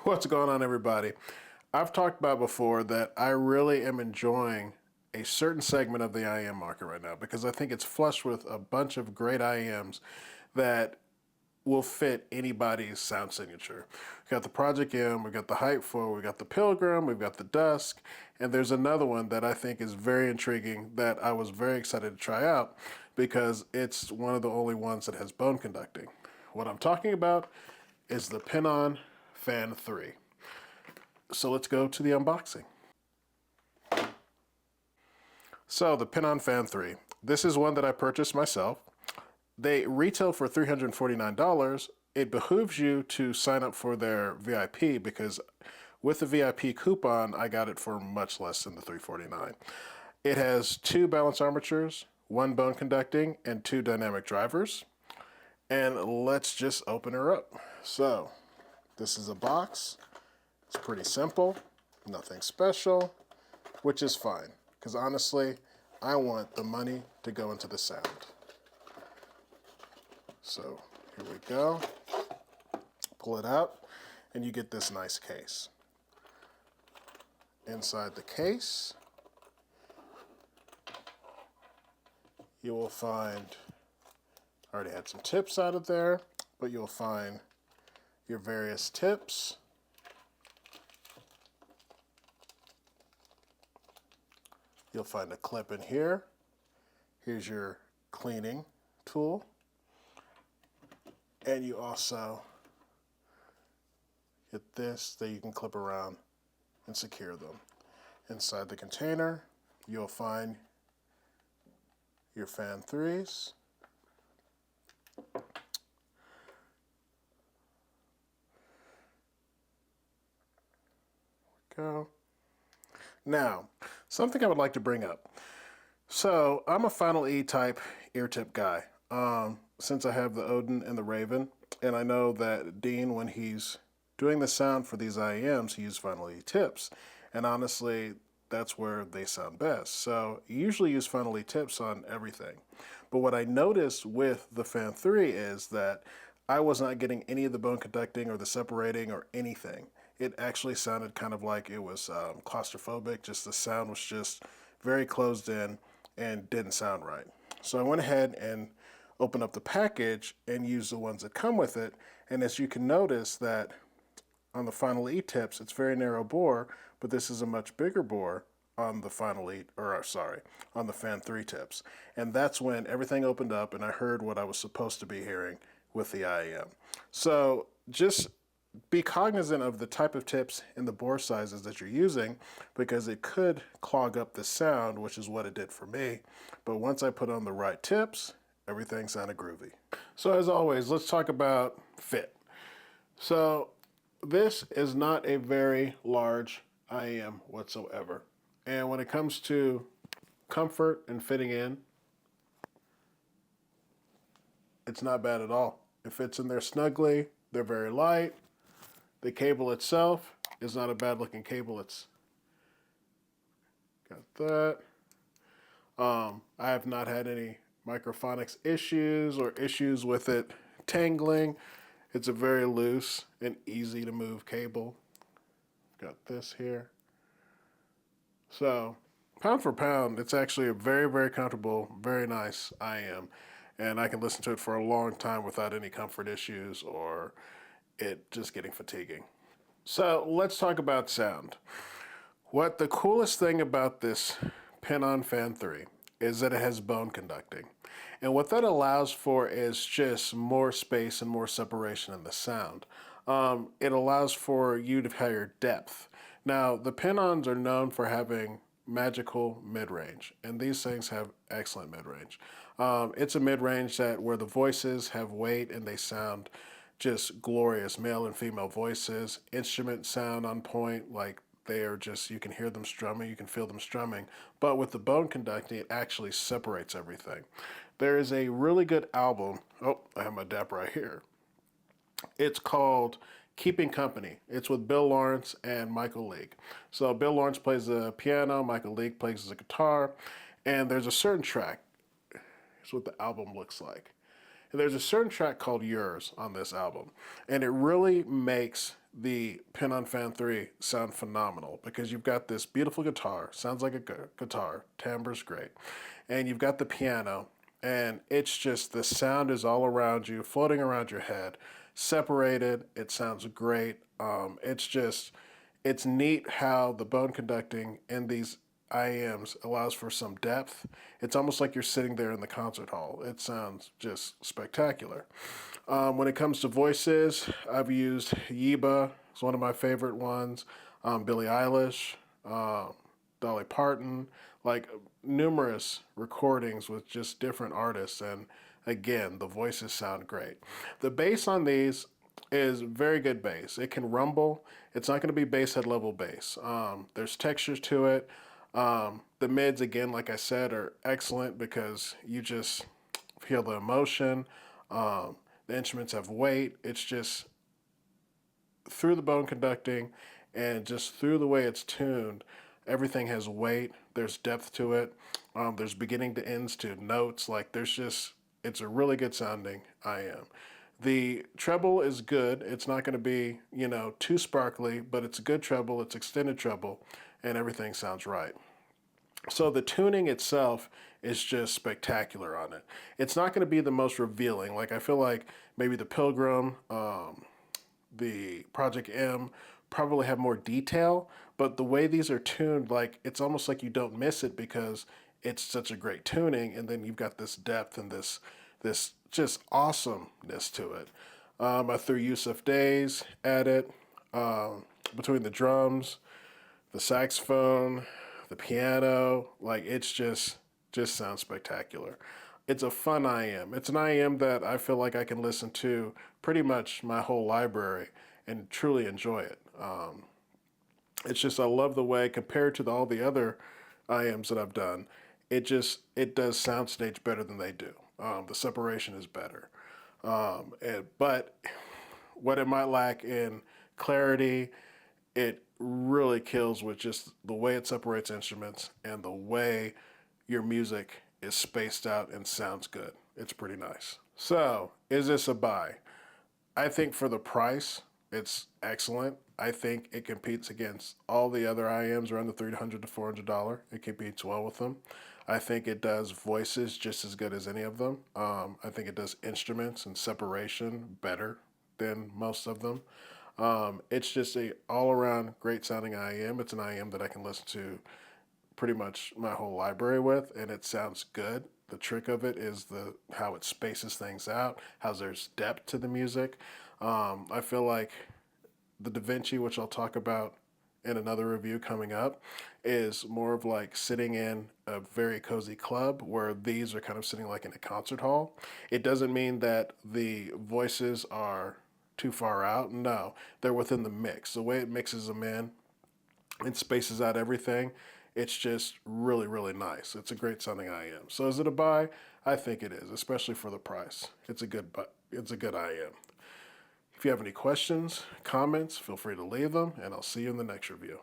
What's going on, everybody? I've talked about before that I really am enjoying a certain segment of the IEM market right now because I think it's flush with a bunch of great IEMs that will fit anybody's sound signature. We've got the Project M, we've got the Hype 4, we've got the Pilgrim, we've got the Dusk, and there's another one that I think is very intriguing that I was very excited to try out because it's one of the only ones that has bone conducting. What I'm talking about is the Penon Fan 3. So let's go to the unboxing. So the Penon Fan 3. This is one that I purchased myself. They retail for $349. It behooves you to sign up for their VIP because with the VIP coupon, I got it for much less than the $349. It has 2 balance armatures, 1 bone conducting, and 2 dynamic drivers. And let's just open her up. So this is a box. It's pretty simple, nothing special, which is fine, because honestly, I want the money to go into the sound. So here we go. Pull it out, and you get this nice case. Inside the case, you will find, I already had some tips out of there, but you'll find your various tips. You'll find a clip in here. Here's your cleaning tool. And you also get this that you can clip around and secure them. Inside the container, you'll find your Fan 3s. Go. Now, something I would like to bring up. So, I'm a Final E type ear tip guy, since I have the Odin and the Raven, and I know that Dean, when he's doing the sound for these IEMs, he uses Final E tips, and honestly, that's where they sound best. So, you usually use Final E tips on everything. But what I noticed with the Fan 3 is that I was not getting any of the bone conducting or the separating or anything. It actually sounded kind of like it was claustrophobic. Just the sound was just very closed in and didn't sound right. So I went ahead and opened up the package and used the ones that come with it. And as you can notice that on the Final E tips, it's very narrow bore, but this is a much bigger bore on the Final E, or sorry, on the Fan 3 tips. And that's when everything opened up and I heard what I was supposed to be hearing with the IEM. So just be cognizant of the type of tips and the bore sizes that you're using because it could clog up the sound, which is what it did for me. But once I put on the right tips, everything sounded groovy. So as always, let's talk about fit. So this is not a very large IEM whatsoever. And when it comes to comfort and fitting in, it's not bad at all. It fits in there snugly. They're very light. The cable itself is not a bad looking cable. It's got that. I have not had any microphonics issues or issues with it tangling. It's a very loose and easy to move cable. Got this here. So pound for pound, it's actually a very, very comfortable, very nice IEM. And I can listen to it for a long time without any comfort issues or it just getting fatiguing. So let's talk about sound. What the coolest thing about this Penon Fan 3 is that it has bone conducting. And what that allows for is just more space and more separation in the sound. It allows for you to higher depth. Now, the Penons are known for having magical mid-range, and these things have excellent mid-range. It's a mid-range that where the voices have weight and they sound just glorious, male and female voices, instrument sound on point, like they are just, you can hear them strumming, you can feel them strumming, but with the bone conducting, it actually separates everything. There is a really good album, oh, I have my DAP right here. It's called Keeping Company. It's with Bill Lawrence and Michael League. So Bill Lawrence plays the piano, Michael League plays the guitar, and there's a certain track. Here's what the album looks like. And there's a certain track called Yours on this album. And it really makes the Penon Fan 3 sound phenomenal because you've got this beautiful guitar, sounds like a guitar, timbre's great. And you've got the piano, and it's just the sound is all around you, floating around your head, separated. It sounds great. It's neat how the bone conducting in these IEMs allows for some depth. It's almost like you're sitting there in the concert hall. It sounds just spectacular. When it comes to voices, I've used Yeba. It's one of my favorite ones. Billie Eilish, Dolly Parton, like numerous recordings with just different artists. And again, the voices sound great. The bass on these is very good bass. It can rumble. It's not going to be bass head level bass. There's textures to it. The mids, again, like I said, are excellent because you just feel the emotion. The instruments have weight. It's just through the bone conducting and just through the way it's tuned, everything has weight. There's depth to it. There's beginning to ends to notes. Like it's a really good sounding IM. The treble is good. It's not going to be, too sparkly, but it's a good treble. It's extended treble, and everything sounds right. So the tuning itself is just spectacular on it. It's not going to be the most revealing. Like I feel like maybe the Pilgrim, the Project M probably have more detail, but the way these are tuned, like it's almost like you don't miss it because it's such a great tuning, and then you've got this depth and this just awesomeness to it. I threw Yusuf Days at it, between the drums, the saxophone, the piano, like it's just sounds spectacular. It's a fun IM. It's an IM that I feel like I can listen to pretty much my whole library and truly enjoy it. It's just I love the way compared to all the other IMs that I've done. It does soundstage better than they do. The separation is better, but what it might lack in clarity, it really kills with just the way it separates instruments and the way your music is spaced out and sounds good. It's pretty nice. So, is this a buy? I think for the price, it's excellent. I think it competes against all the other IMs around the $300 to $400. It competes well with them. I think it does voices just as good as any of them. I think it does instruments and separation better than most of them. It's just a all-around great sounding IEM. It's an IEM that I can listen to pretty much my whole library with, and it sounds good. The trick of it is how it spaces things out, how there's depth to the music. I feel like the Da Vinci, which I'll talk about in another review coming up, is more of like sitting in a very cozy club where these are kind of sitting like in a concert hall. It doesn't mean that the voices are too far out. No, they're within the mix. The way it mixes them in and spaces out everything, it's just really, really nice. It's a great sounding IM. So is it a buy? I think it is, especially for the price. It's a good IM. If you have any questions, comments, feel free to leave them, and I'll see you in the next review.